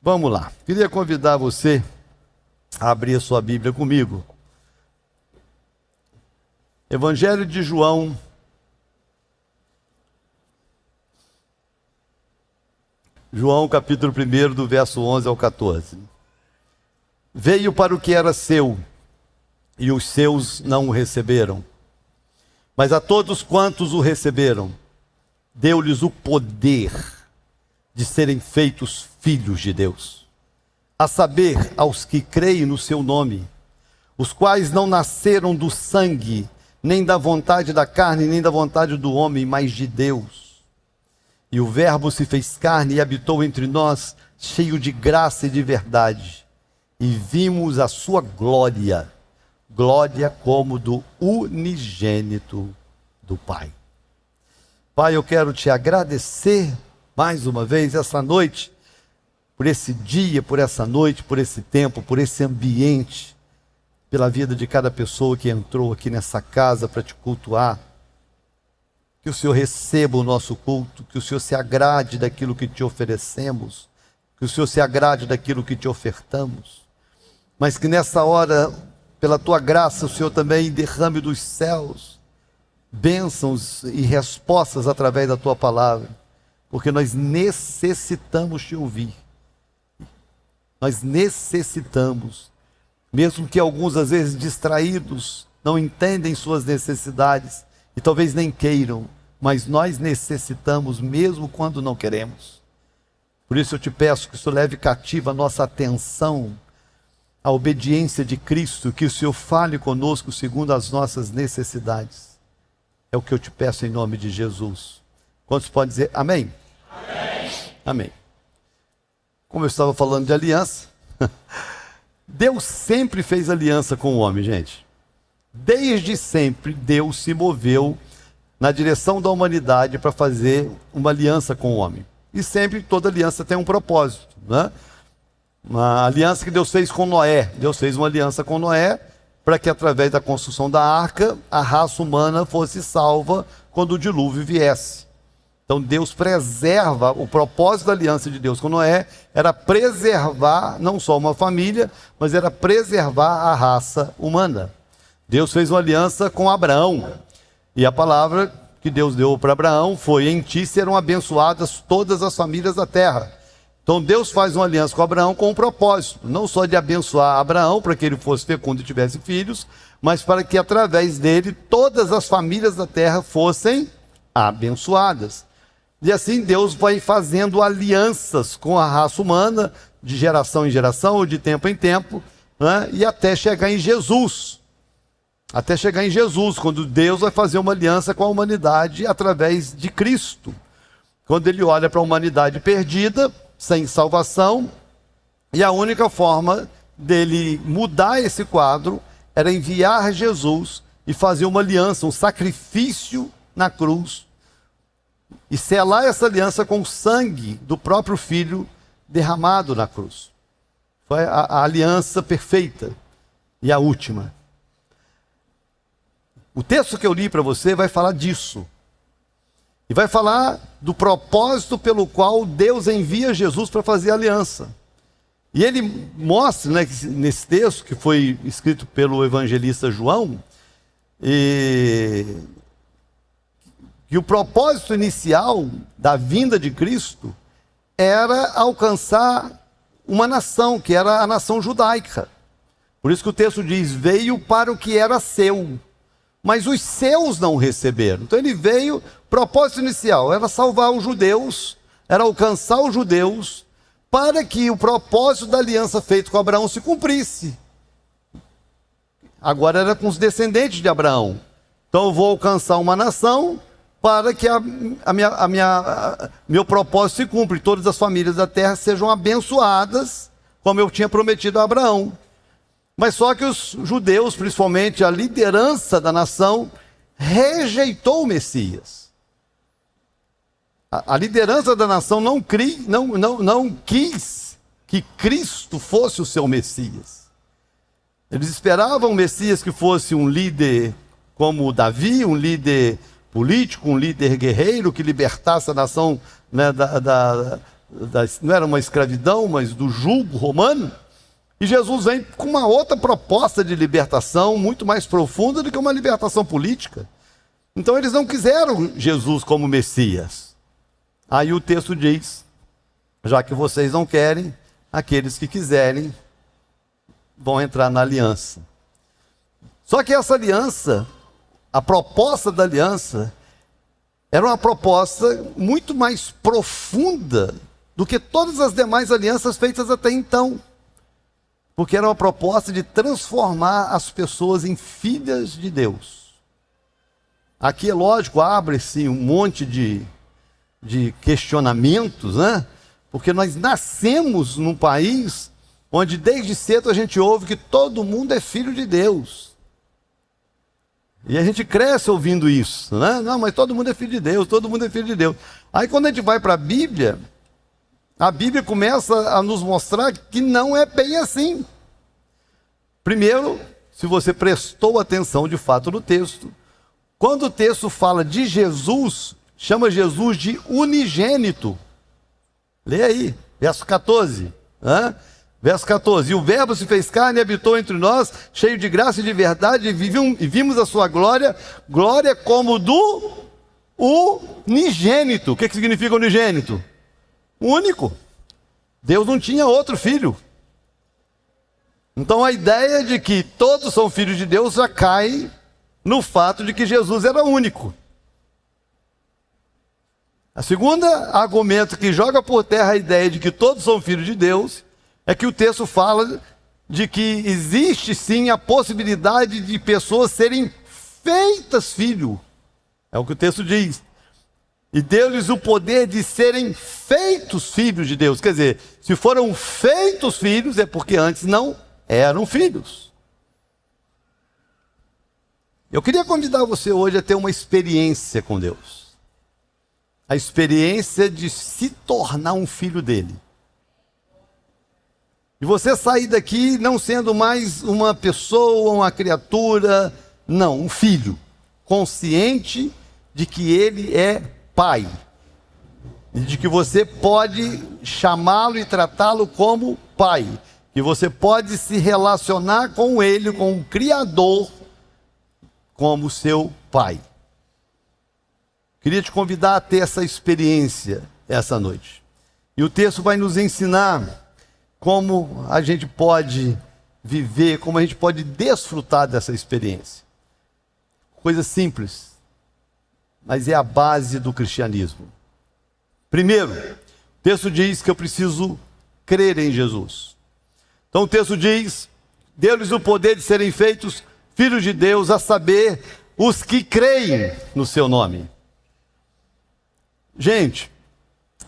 Vamos lá. Queria convidar você a abrir a sua Bíblia comigo. Evangelho de João, capítulo 1, do verso 11 ao 14. Veio para o que era seu, e os seus não o receberam. Mas a todos quantos o receberam, deu-lhes o poder de serem feitos filhos de Deus, a saber, aos que creem no seu nome, os quais não nasceram do sangue, nem da vontade da carne, nem da vontade do homem, mas de Deus. E o Verbo se fez carne e habitou entre nós, cheio de graça e de verdade, e vimos a sua glória, glória como do unigênito do Pai. Pai, eu quero te agradecer mais uma vez essa noite, por esse dia, por essa noite, por esse tempo, por esse ambiente, pela vida de cada pessoa que entrou aqui nessa casa para te cultuar. Que o Senhor receba o nosso culto, que o Senhor se agrade daquilo que te oferecemos, que o Senhor se agrade daquilo que te ofertamos, mas que nessa hora, pela tua graça, o Senhor também derrame dos céus bênçãos e respostas através da tua palavra, porque nós necessitamos te ouvir. Nós necessitamos, mesmo que alguns às vezes distraídos, não entendem suas necessidades e talvez nem queiram, mas nós necessitamos mesmo quando não queremos. Por isso eu te peço que o Senhor leve cativa a nossa atenção à obediência de Cristo, que o Senhor fale conosco segundo as nossas necessidades. É o que eu te peço em nome de Jesus. Quantos podem dizer amém? Amém. Amém. Como eu estava falando de aliança, Deus sempre fez aliança com o homem, gente. Desde sempre, Deus se moveu na direção da humanidade para fazer uma aliança com o homem. E sempre toda aliança tem um propósito, né? Uma aliança que Deus fez com Noé. Deus fez uma aliança com Noé para que através da construção da arca, a raça humana fosse salva quando o dilúvio viesse. Então Deus preserva, o propósito da aliança de Deus com Noé era preservar não só uma família, mas era preservar a raça humana. Deus fez uma aliança com Abraão, e a palavra que Deus deu para Abraão foi: em ti serão abençoadas todas as famílias da terra. Então Deus faz uma aliança com Abraão com um propósito, não só de abençoar Abraão, para que ele fosse fecundo e tivesse filhos, mas para que através dele todas as famílias da terra fossem abençoadas. E assim Deus vai fazendo alianças com a raça humana, de geração em geração, ou de tempo em tempo, né? E até chegar em Jesus. Até chegar em Jesus, quando Deus vai fazer uma aliança com a humanidade através de Cristo. Quando ele olha para a humanidade perdida, sem salvação, e a única forma dele mudar esse quadro era enviar Jesus e fazer uma aliança, um sacrifício na cruz, e selar essa aliança com o sangue do próprio Filho derramado na cruz. Foi a aliança perfeita e a última. O texto que eu li para você vai falar disso. E vai falar do propósito pelo qual Deus envia Jesus para fazer a aliança. E ele mostra, né, nesse texto, que foi escrito pelo evangelista João, que o propósito inicial da vinda de Cristo era alcançar uma nação, que era a nação judaica. Por isso que o texto diz: veio para o que era seu, mas os seus não receberam. Então ele veio, propósito inicial era salvar os judeus, era alcançar os judeus, para que o propósito da aliança feita com Abraão se cumprisse. Agora era com os descendentes de Abraão. Então eu vou alcançar uma nação para que meu propósito se cumpra, e todas as famílias da terra sejam abençoadas, como eu tinha prometido a Abraão. Mas só que os judeus, principalmente a liderança da nação, rejeitou o Messias. A liderança da nação não quis que Cristo fosse o seu Messias. Eles esperavam um Messias que fosse um líder como Davi, um líder político, um líder guerreiro, que libertasse a nação, né, não era uma escravidão, mas do jugo romano. E Jesus vem com uma outra proposta de libertação, muito mais profunda do que uma libertação política. Então eles não quiseram Jesus como Messias. Aí o texto diz, já que vocês não querem, aqueles que quiserem vão entrar na aliança. Só que essa aliança, a proposta da aliança, era uma proposta muito mais profunda do que todas as demais alianças feitas até então. Porque era uma proposta de transformar as pessoas em filhas de Deus. Aqui, é lógico, abre-se um monte de questionamentos, né? Porque nós nascemos num país onde desde cedo a gente ouve que todo mundo é filho de Deus. E a gente cresce ouvindo isso, né? Não, mas todo mundo é filho de Deus, todo mundo é filho de Deus. Aí quando a gente vai para a Bíblia começa a nos mostrar que não é bem assim. Primeiro, se você prestou atenção de fato no texto, quando o texto fala de Jesus, chama Jesus de unigênito. Lê aí, verso 14. Verso 14, e o verbo se fez carne e habitou entre nós, cheio de graça e de verdade, e vimos a sua glória, glória como do unigênito. O que significa unigênito? Único. Deus não tinha outro filho. Então a ideia de que todos são filhos de Deus já cai no fato de que Jesus era único. A segunda argumento que joga por terra a ideia de que todos são filhos de Deus é que o texto fala de que existe sim a possibilidade de pessoas serem feitas filho. É o que o texto diz. E deu-lhes o poder de serem feitos filhos de Deus. Quer dizer, se foram feitos filhos é porque antes não eram filhos. Eu queria convidar você hoje a ter uma experiência com Deus. A experiência de se tornar um filho dele. E você sair daqui não sendo mais uma pessoa, uma criatura, não, um filho, consciente de que ele é pai, e de que você pode chamá-lo e tratá-lo como pai, que você pode se relacionar com ele, com o Criador, como seu pai. Queria te convidar a ter essa experiência essa noite. E o texto vai nos ensinar como a gente pode viver, como a gente pode desfrutar dessa experiência. Coisa simples, mas é a base do cristianismo. Primeiro, o texto diz que eu preciso crer em Jesus. Então o texto diz, deu-lhes o poder de serem feitos filhos de Deus, a saber, os que creem no seu nome. Gente,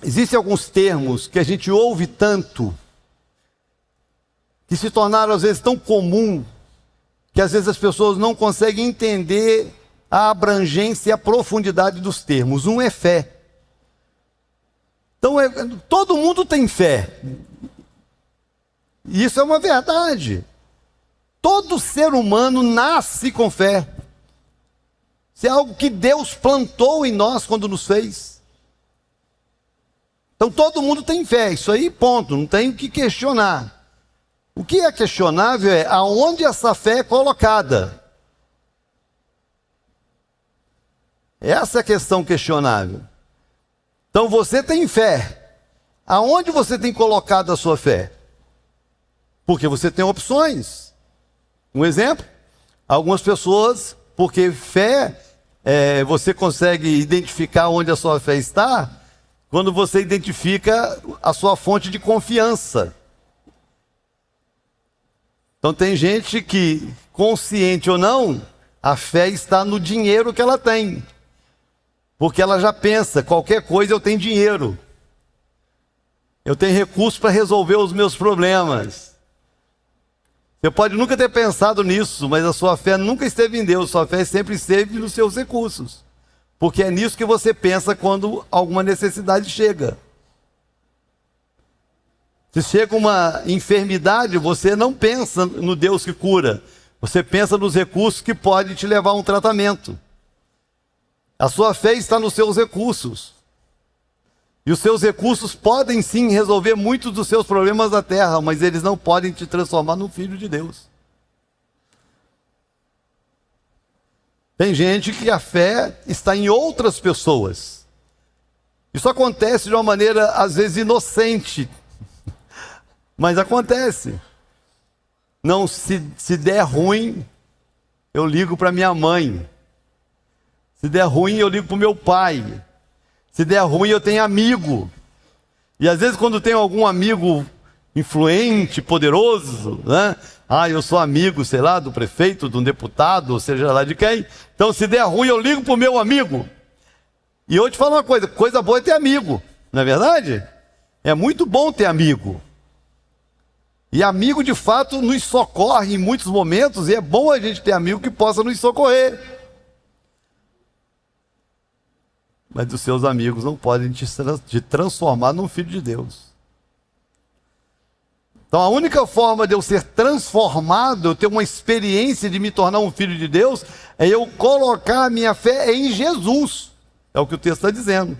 existem alguns termos que a gente ouve tanto, que se tornaram às vezes tão comum, que às vezes as pessoas não conseguem entender a abrangência e a profundidade dos termos. Um é fé. Então, todo mundo tem fé. E isso é uma verdade. Todo ser humano nasce com fé. Isso é algo que Deus plantou em nós quando nos fez. Então todo mundo tem fé, isso aí ponto, não tem o que questionar. O que é questionável é aonde essa fé é colocada. Essa é a questão questionável. Então você tem fé. Aonde você tem colocado a sua fé? Porque você tem opções. Um exemplo, algumas pessoas, porque fé, você consegue identificar onde a sua fé está, quando você identifica a sua fonte de confiança. Então tem gente que, consciente ou não, a fé está no dinheiro que ela tem. Porque ela já pensa, qualquer coisa eu tenho dinheiro. Eu tenho recursos para resolver os meus problemas. Você pode nunca ter pensado nisso, mas a sua fé nunca esteve em Deus, sua fé sempre esteve nos seus recursos. Porque é nisso que você pensa quando alguma necessidade chega. Se chega uma enfermidade, você não pensa no Deus que cura. Você pensa nos recursos que pode te levar a um tratamento. A sua fé está nos seus recursos. E os seus recursos podem sim resolver muitos dos seus problemas da terra, mas eles não podem te transformar num filho de Deus. Tem gente que a fé está em outras pessoas. Isso acontece de uma maneira, às vezes, inocente. Mas acontece. Não, se der ruim, eu ligo para minha mãe. Se der ruim, eu ligo para o meu pai. Se der ruim, eu tenho amigo. E às vezes quando tem algum amigo influente, poderoso, né? Eu sou amigo, sei lá, do prefeito, de um deputado, ou seja lá de quem. Então se der ruim, eu ligo para o meu amigo. E eu te falo uma coisa boa é ter amigo, não é verdade? É muito bom ter amigo. E amigo de fato nos socorre em muitos momentos, e é bom a gente ter amigo que possa nos socorrer. Mas os seus amigos não podem te transformar num filho de Deus. Então a única forma de eu ser transformado, eu ter uma experiência de me tornar um filho de Deus, é eu colocar a minha fé em Jesus. É o que o texto está dizendo.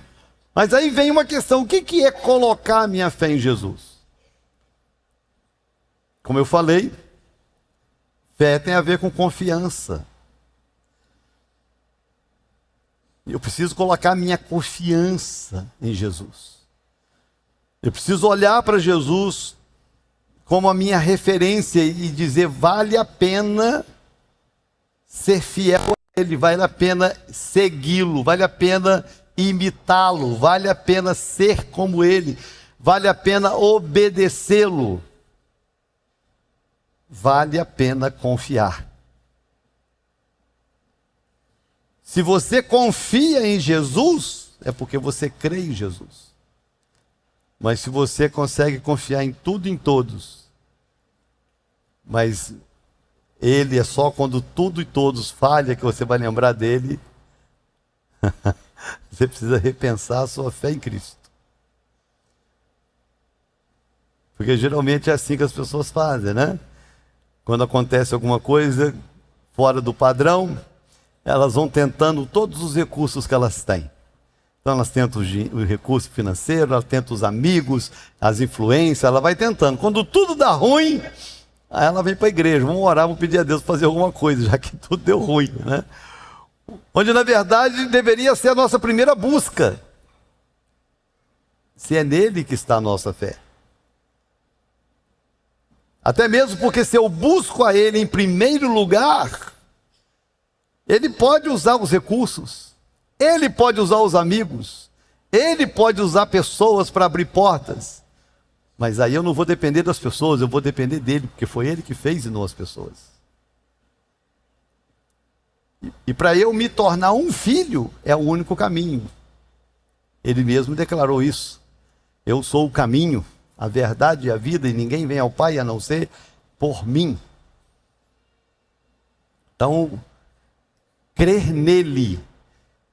Mas aí vem uma questão, o que é colocar a minha fé em Jesus? Como eu falei, fé tem a ver com confiança. Eu preciso colocar a minha confiança em Jesus. Eu preciso olhar para Jesus como a minha referência e dizer, vale a pena ser fiel a Ele, vale a pena segui-lo, vale a pena imitá-lo, vale a pena ser como Ele, vale a pena obedecê-lo, vale a pena confiar. Se você confia em Jesus, é porque você crê em Jesus. Mas se você consegue confiar em tudo e em todos, mas Ele é só quando tudo e todos falha que você vai lembrar dele, você precisa repensar a sua fé em Cristo. Porque geralmente é assim que as pessoas fazem, né? Quando acontece alguma coisa fora do padrão, elas vão tentando todos os recursos que elas têm. Então elas tentam o recurso financeiro, elas tentam os amigos, as influências, ela vai tentando. Quando tudo dá ruim, aí ela vem para a igreja, vamos orar, vamos pedir a Deus para fazer alguma coisa, já que tudo deu ruim, né? Onde na verdade deveria ser a nossa primeira busca. Se é nele que está a nossa fé. Até mesmo porque se eu busco a Ele em primeiro lugar, Ele pode usar os recursos, Ele pode usar os amigos, Ele pode usar pessoas para abrir portas. Mas aí eu não vou depender das pessoas, eu vou depender dEle, porque foi Ele que fez e não as pessoas. E para eu me tornar um filho, é o único caminho. Ele mesmo declarou isso. Eu sou o caminho, a verdade e a vida, e ninguém vem ao Pai a não ser por mim. Então, crer nele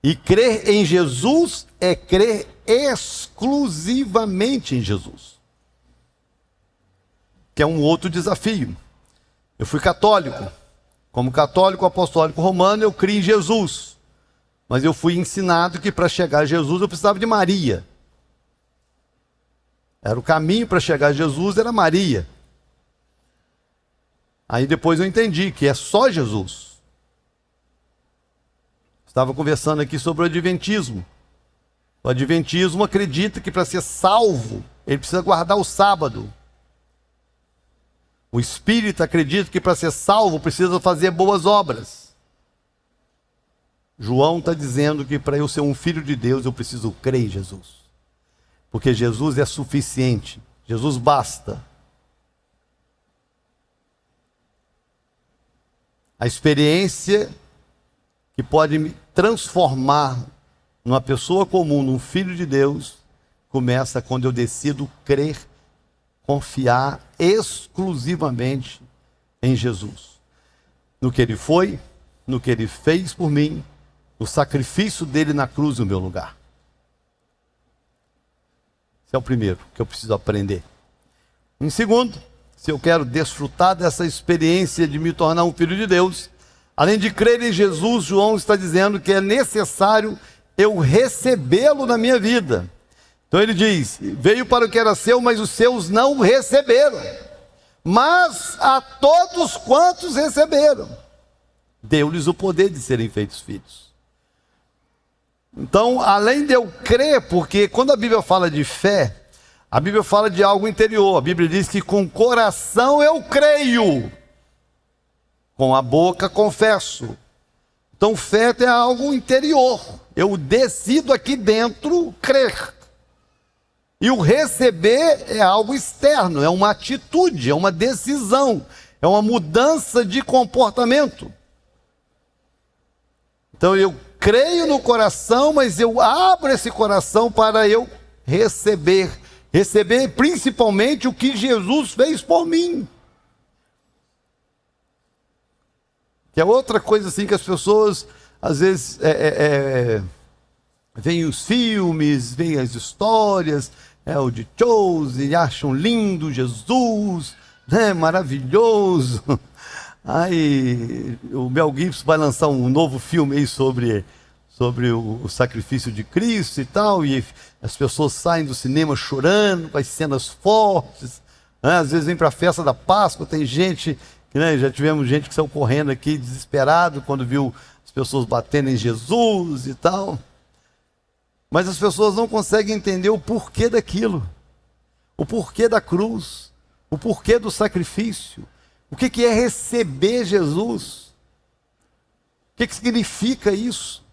e crer em Jesus é crer exclusivamente em Jesus. Que é um outro desafio. Eu fui católico. Como católico apostólico romano, eu criei em Jesus. Mas eu fui ensinado que para chegar a Jesus eu precisava de Maria. Era o caminho para chegar a Jesus, era Maria. Aí depois eu entendi que é só Jesus. Estava conversando aqui sobre o Adventismo. O Adventismo acredita que para ser salvo, ele precisa guardar o sábado. O espírita acredita que para ser salvo precisa fazer boas obras. João está dizendo que para eu ser um filho de Deus eu preciso crer em Jesus. Porque Jesus é suficiente, Jesus basta. A experiência que pode me transformar numa pessoa comum, num filho de Deus, começa quando eu decido crer, confiar exclusivamente em Jesus. No que Ele foi, no que Ele fez por mim, no sacrifício dEle na cruz no meu lugar. Esse é o primeiro que eu preciso aprender. Em segundo, se eu quero desfrutar dessa experiência de me tornar um filho de Deus, além de crer em Jesus, João está dizendo que é necessário eu recebê-lo na minha vida. Então ele diz: veio para o que era seu, mas os seus não receberam. Mas a todos quantos receberam, deu-lhes o poder de serem feitos filhos. Então, além de eu crer, porque quando a Bíblia fala de fé, a Bíblia fala de algo interior. A Bíblia diz que com o coração eu creio, com a boca confesso. Então, fé é algo interior. Eu decido aqui dentro crer. E o receber é algo externo, é uma atitude, é uma decisão, é uma mudança de comportamento. Então eu creio no coração, mas eu abro esse coração para eu receber. Receber principalmente o que Jesus fez por mim. Que é outra coisa assim que as pessoas, às vezes, veem os filmes, veem as histórias, o de Chosen, acham lindo Jesus, né, maravilhoso. Aí o Mel Gibson vai lançar um novo filme aí sobre o sacrifício de Cristo e tal, e as pessoas saem do cinema chorando, com as cenas fortes, né? Às vezes vem para a festa da Páscoa, tem gente, né, já tivemos gente que saiu correndo aqui desesperado quando viu as pessoas batendo em Jesus e tal. Mas as pessoas não conseguem entender o porquê daquilo, o porquê da cruz, o porquê do sacrifício, o que é receber Jesus, o que significa isso.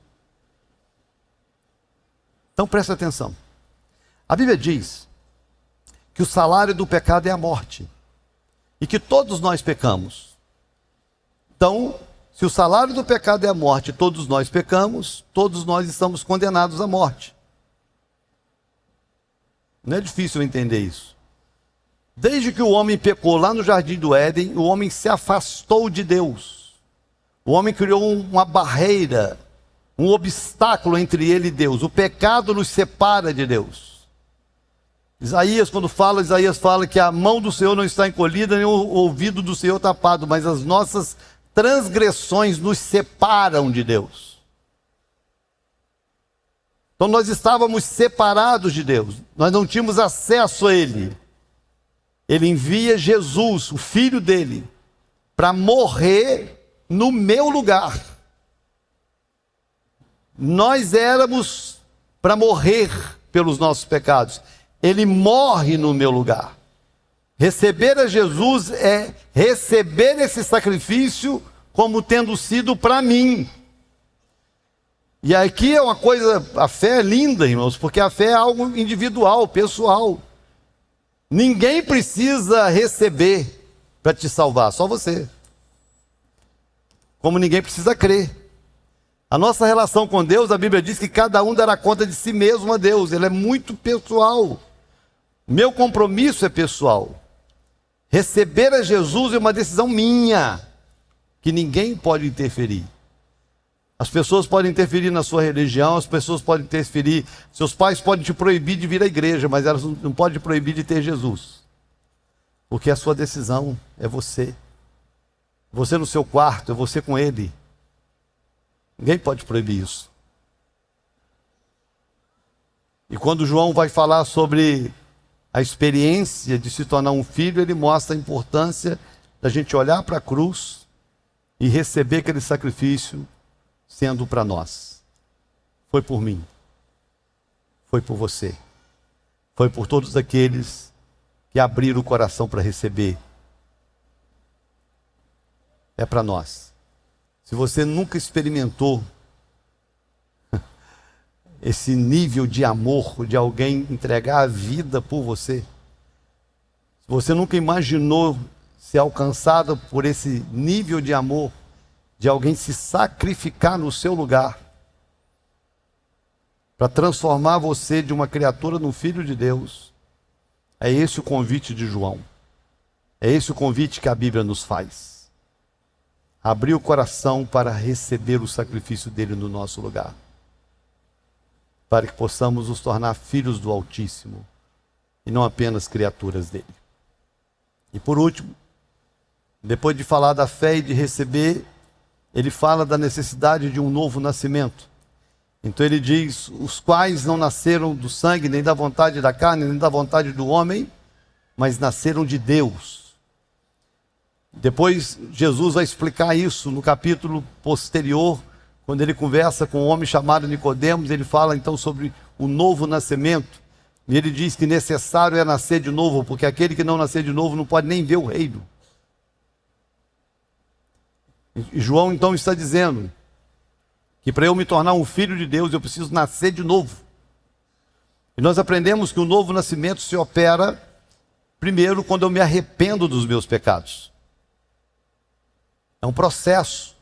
Então presta atenção, a Bíblia diz que o salário do pecado é a morte, e que todos nós pecamos. Então, se o salário do pecado é a morte, todos nós pecamos, todos nós estamos condenados à morte. Não é difícil entender isso. Desde que o homem pecou lá no Jardim do Éden, o homem se afastou de Deus. O homem criou uma barreira, um obstáculo entre ele e Deus. O pecado nos separa de Deus. Isaías fala que a mão do Senhor não está encolhida, nem o ouvido do Senhor tapado, mas as nossas transgressões nos separam de Deus. Então nós estávamos separados de Deus, nós não tínhamos acesso a Ele. Ele envia Jesus, o Filho dele, para morrer no meu lugar. Nós éramos para morrer pelos nossos pecados. Ele morre no meu lugar. Receber a Jesus é receber esse sacrifício como tendo sido para mim. E aqui é uma coisa, a fé é linda, irmãos, porque a fé é algo individual, pessoal. Ninguém precisa receber para te salvar, só você. Como ninguém precisa crer. A nossa relação com Deus, a Bíblia diz que cada um dará conta de si mesmo a Deus. Ele é muito pessoal. Meu compromisso é pessoal. Receber a Jesus é uma decisão minha, que ninguém pode interferir. As pessoas podem interferir na sua religião, as pessoas podem interferir, seus pais podem te proibir de vir à igreja, mas elas não podem te proibir de ter Jesus. Porque a sua decisão é você. Você no seu quarto, é você com Ele. Ninguém pode proibir isso. E quando João vai falar sobre a experiência de se tornar um filho, ele mostra a importância da gente olhar para a cruz e receber aquele sacrifício sendo para nós. Foi por mim, foi por você, foi por todos aqueles que abriram o coração para receber. É para nós. Se você nunca experimentou esse nível de amor, de alguém entregar a vida por você, se você nunca imaginou ser alcançado por esse nível de amor, de alguém se sacrificar no seu lugar, para transformar você de uma criatura num filho de Deus, é esse o convite de João. É esse o convite que a Bíblia nos faz. Abrir o coração para receber o sacrifício dele no nosso lugar, para que possamos nos tornar filhos do Altíssimo e não apenas criaturas dele. E por último, depois de falar da fé e de receber, ele fala da necessidade de um novo nascimento. Então ele diz: os quais não nasceram do sangue, nem da vontade da carne, nem da vontade do homem, mas nasceram de Deus. Depois Jesus vai explicar isso no capítulo posterior, quando ele conversa com um homem chamado Nicodemos. Ele fala então sobre o novo nascimento, e ele diz que necessário é nascer de novo, porque aquele que não nascer de novo não pode nem ver o reino. E João então está dizendo que para eu me tornar um filho de Deus, eu preciso nascer de novo. E nós aprendemos que o novo nascimento se opera primeiro quando eu me arrependo dos meus pecados. É um processo.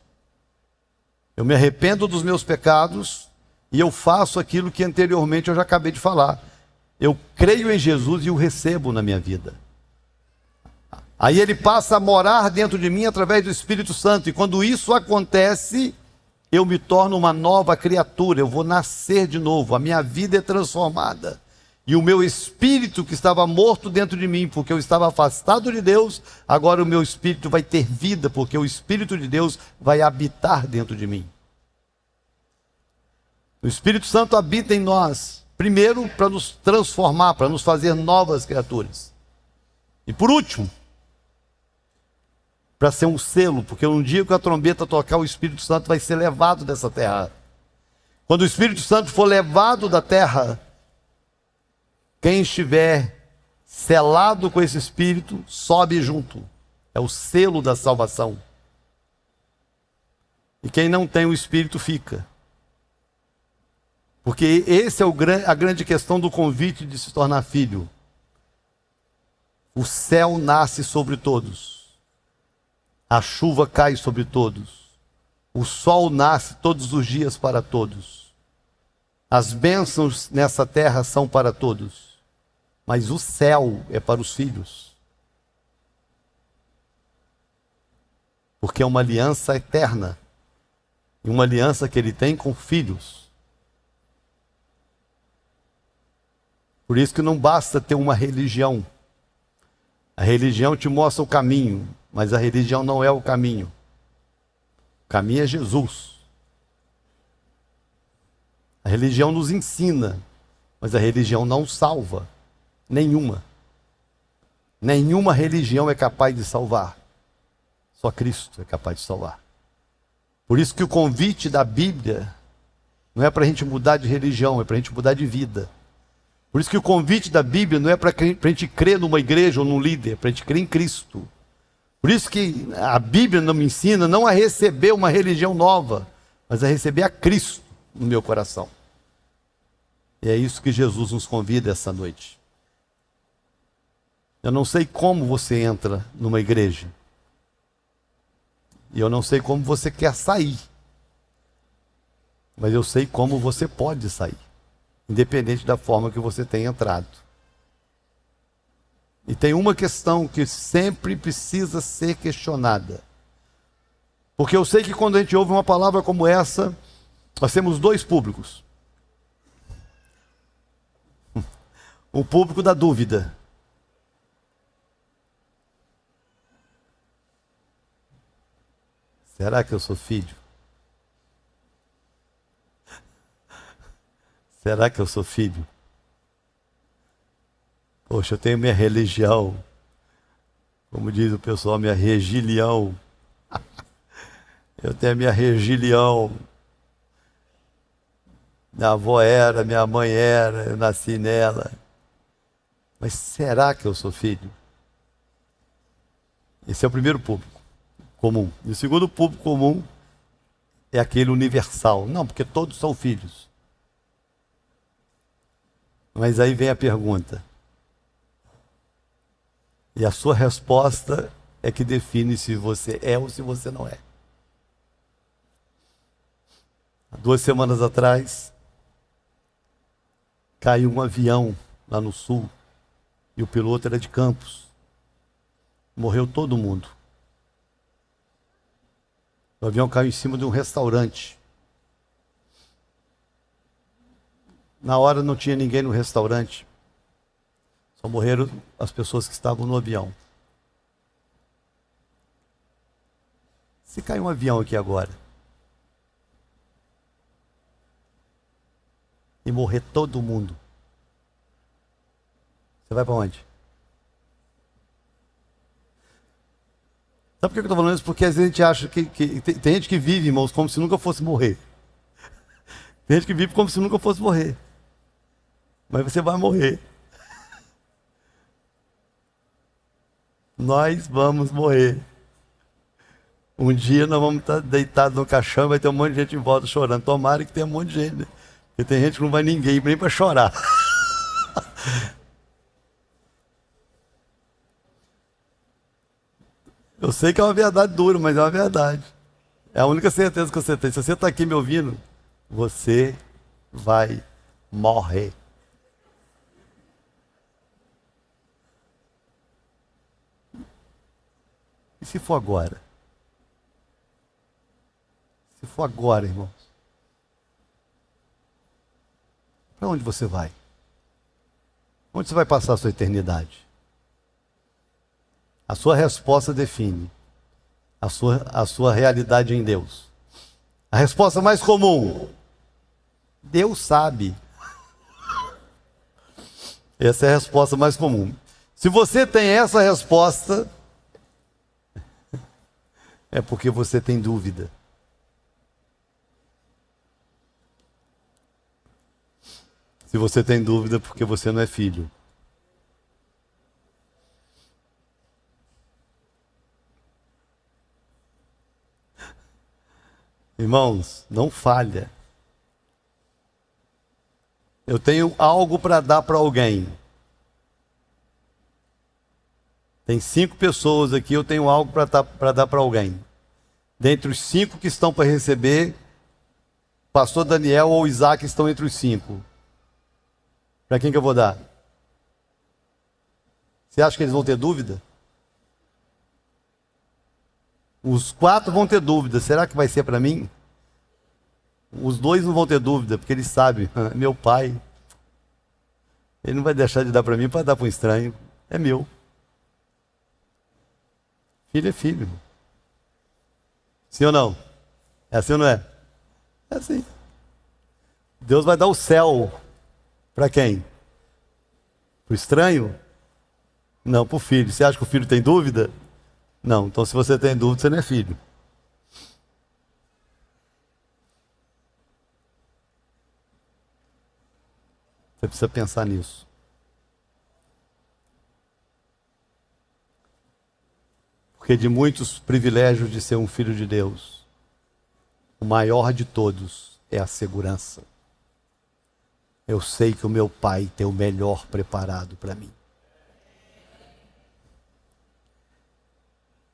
Eu me arrependo dos meus pecados e eu faço aquilo que anteriormente eu já acabei de falar. Eu creio em Jesus e o recebo na minha vida. Aí ele passa a morar dentro de mim através do Espírito Santo. E quando isso acontece, eu me torno uma nova criatura. Eu vou nascer de novo. A minha vida é transformada. E o meu espírito que estava morto dentro de mim, porque eu estava afastado de Deus, agora o meu espírito vai ter vida, porque o Espírito de Deus vai habitar dentro de mim. O Espírito Santo habita em nós, primeiro para nos transformar, para nos fazer novas criaturas. E por último, para ser um selo, porque um dia que a trombeta tocar, o Espírito Santo vai ser levado dessa terra. Quando o Espírito Santo for levado da terra, quem estiver selado com esse Espírito, sobe junto. É o selo da salvação. E quem não tem o Espírito fica. Porque esse é a grande questão do convite de se tornar filho. O céu nasce sobre todos. A chuva cai sobre todos. O sol nasce todos os dias para todos. As bênçãos nessa terra são para todos. Mas o céu é para os filhos. Porque é uma aliança eterna. E uma aliança que ele tem com filhos. Por isso que não basta ter uma religião. A religião te mostra o caminho, mas a religião não é o caminho. O caminho é Jesus. A religião nos ensina, mas a religião não salva. Nenhuma. Nenhuma religião é capaz de salvar. Só Cristo é capaz de salvar. Por isso que o convite da Bíblia não é para a gente mudar de religião, é para a gente mudar de vida. Por isso que o convite da Bíblia não é para a gente crer numa igreja ou num líder, é para a gente crer em Cristo. Por isso que a Bíblia não me ensina não a receber uma religião nova, mas a receber a Cristo no meu coração. E é isso que Jesus nos convida essa noite. Eu não sei como você entra numa igreja. E eu não sei como você quer sair. Mas eu sei como você pode sair. Independente da forma que você tenha entrado. E tem uma questão que sempre precisa ser questionada. Porque eu sei que quando a gente ouve uma palavra como essa, nós temos dois públicos. O público da dúvida. Será que eu sou filho? Será que eu sou filho? Poxa, eu tenho minha religião. Como diz o pessoal, minha regilião. Eu tenho a minha regilião. Minha avó era, minha mãe era, eu nasci nela. Mas será que eu sou filho? Esse é o primeiro público comum. E o segundo público comum é aquele universal. Não, porque todos são filhos. Mas aí vem a pergunta. E a sua resposta é que define se você é ou se você não é. Há 2 semanas atrás, caiu um avião lá no sul, e o piloto era de Campos. Morreu todo mundo. O avião caiu em cima de um restaurante. Na hora não tinha ninguém no restaurante. Só morreram as pessoas que estavam no avião. Se cair um avião aqui agora, e morrer todo mundo, você vai para onde? Sabe por que eu estou falando isso? Porque às vezes a gente acha que tem gente que vive, irmãos, como se nunca fosse morrer. Tem gente que vive como se nunca fosse morrer. Mas você vai morrer. Nós vamos morrer. Um dia nós vamos estar deitados no caixão e vai ter um monte de gente em volta chorando. Tomara que tenha um monte de gente, né? Porque tem gente que não vai ninguém nem para chorar. Eu sei que é uma verdade dura, mas é uma verdade. É a única certeza que você tem. Se você está aqui me ouvindo, você vai morrer. E se for agora? Se for agora, irmãos, para onde você vai? Onde você vai passar a sua eternidade? A sua resposta define a sua realidade em Deus. A resposta mais comum: Deus sabe. Essa é a resposta mais comum. Se você tem essa resposta, é porque você tem dúvida. Se você tem dúvida, é porque você não é filho. Irmãos, não falha. Eu tenho algo para dar para alguém. Tem 5 pessoas aqui, eu tenho algo para dar para alguém. Dentre os 5 que estão para receber, pastor Daniel ou Isaac estão entre os 5. Para quem que eu vou dar? Você acha que eles vão ter dúvida? Os 4 vão ter dúvida. Será que vai ser para mim? Os 2 não vão ter dúvida, porque eles sabem. Meu pai, ele não vai deixar de dar para mim para dar para um estranho. É meu. Filho é filho. Sim ou não? É assim ou não é? É assim. Deus vai dar o céu para quem? Para o estranho? Não, para o filho. Você acha que o filho tem dúvida? Não. Então, se você tem dúvida, você não é filho. Você precisa pensar nisso. Porque de muitos privilégios de ser um filho de Deus, o maior de todos é a segurança. Eu sei que o meu pai tem o melhor preparado para mim.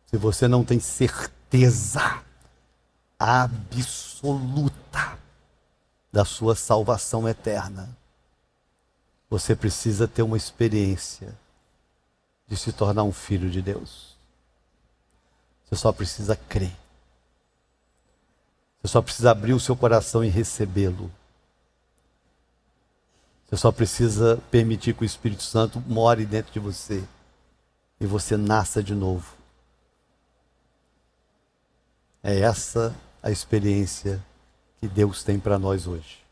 Se você não tem certeza absoluta da sua salvação eterna, você precisa ter uma experiência de se tornar um filho de Deus. Você só precisa crer. Você só precisa abrir o seu coração e recebê-lo. Você só precisa permitir que o Espírito Santo more dentro de você e você nasça de novo. É essa a experiência que Deus tem para nós hoje.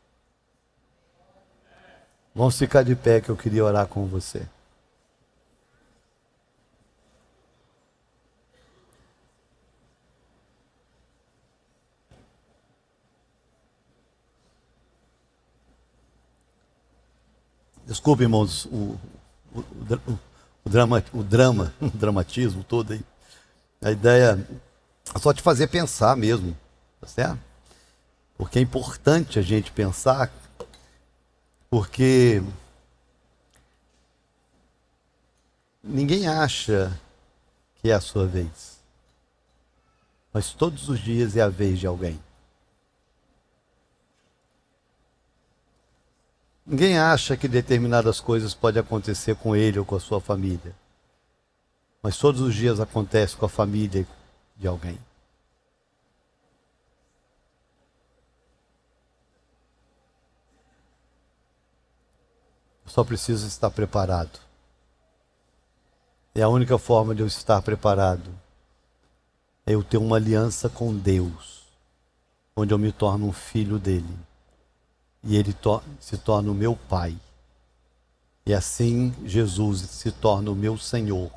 Vamos ficar de pé que eu queria orar com você. Desculpe, irmãos, o dramatismo todo aí. A ideia é só te fazer pensar mesmo, tá certo? Porque é importante a gente pensar, porque ninguém acha que é a sua vez. Mas todos os dias é a vez de alguém. Ninguém acha que determinadas coisas podem acontecer com ele ou com a sua família. Mas todos os dias acontece com a família de alguém. Eu só preciso estar preparado. E a única forma de eu estar preparado é eu ter uma aliança com Deus, onde eu me torno um filho dele. e Ele se torna o meu Pai. E assim Jesus se torna o meu Senhor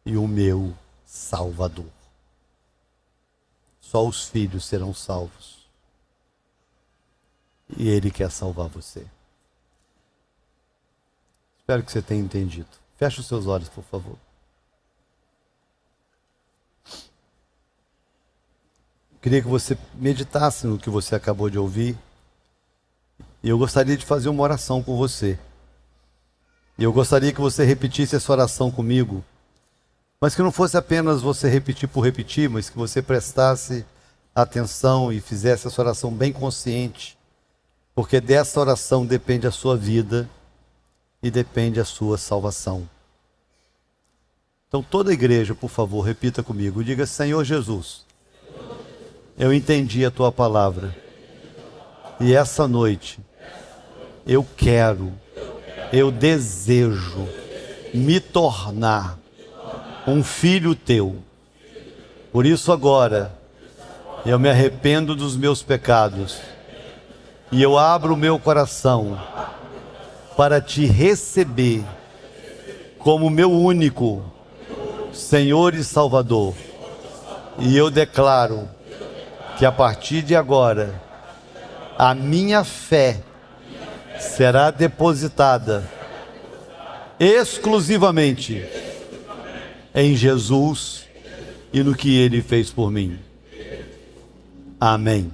e o meu Salvador. Só os filhos serão salvos. E Ele quer salvar você. Espero que você tenha entendido. Feche os seus olhos, por favor. Queria que você meditasse no que você acabou de ouvir. E eu gostaria de fazer uma oração com você. E eu gostaria que você repetisse essa oração comigo. Mas que não fosse apenas você repetir por repetir, mas que você prestasse atenção e fizesse essa oração bem consciente. Porque dessa oração depende a sua vida e depende a sua salvação. Então toda a igreja, por favor, repita comigo. Diga: Senhor Jesus, eu entendi a tua palavra. E essa noite, eu desejo me tornar um filho teu. Por isso agora, eu me arrependo dos meus pecados. E eu abro o meu coração para te receber como meu único Senhor e Salvador. E eu declaro que a partir de agora, a minha fé será depositada exclusivamente em Jesus e no que Ele fez por mim. Amém.